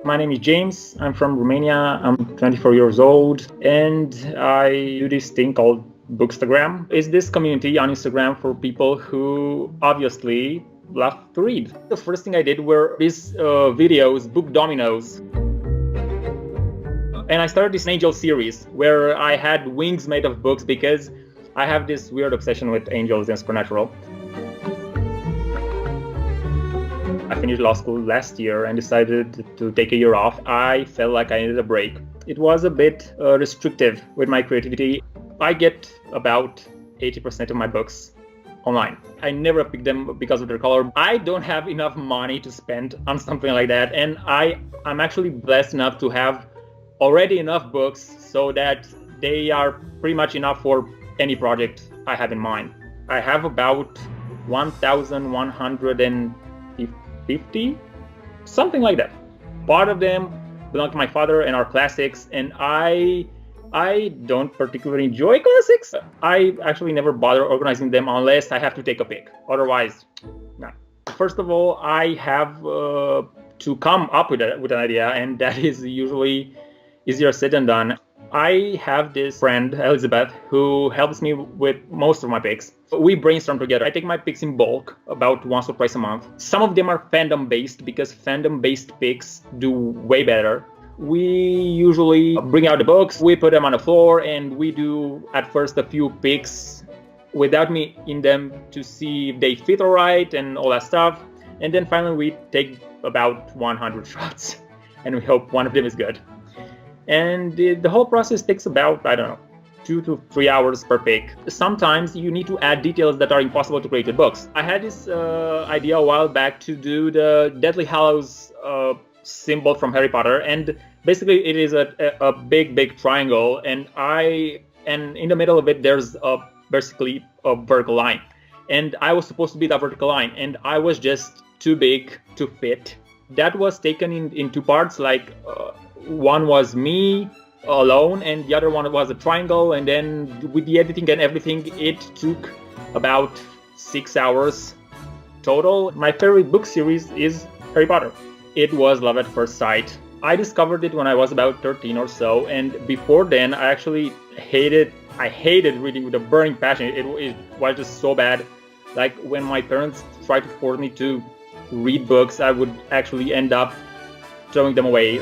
My name is James. I'm from Romania. I'm 24 years old, and I do this thing called Bookstagram. It's this community on Instagram for people who obviously love to read. The first thing I did were these videos, book dominoes. And I started this angel series where I had wings made of books because I have this weird obsession with angels and supernatural. I finished law school last year and decided to take a year off. I felt like I needed a break. It was a bit restrictive with my creativity. I get about 80% of my books online. I never pick them because of their color. I don't have enough money to spend on something like that, and I'm actually blessed enough to have already enough books so that they are pretty much enough for any project I have in mind. I have about 1,150, something like that. Part of them belong to my father and are classics, and I don't particularly enjoy classics. I actually never bother organizing them unless I have to take a pick. Otherwise, no. First of all, I have to come up with an idea, and that is usually easier said than done. I have this friend, Elizabeth, who helps me with most of my picks. We brainstorm together. I take my picks in bulk, about once or twice a month. Some of them are fandom-based because fandom-based picks do way better. We usually bring out the books, we put them on the floor, and we do at first a few picks without me in them to see if they fit all right and all that stuff. And then finally we take about 100 shots and we hope one of them is good. And the whole process takes about, 2 to 3 hours per pick. Sometimes you need to add details that are impossible to create with books. I had this idea a while back to do the Deathly Hallows symbol from Harry Potter, and basically it is a big triangle, and in the middle of it there's basically a vertical line, and I was supposed to be that vertical line, and I was just too big to fit. That was taken in two parts, like one was me alone and the other one was a triangle, and then with the editing and everything it took about 6 hours total. My favorite book series is Harry Potter. It was love at first sight. I discovered it when I was about 13 or so, and before then I actually hated reading with a burning passion. It was just so bad. Like when my parents tried to force me to read books, I would actually end up throwing them away.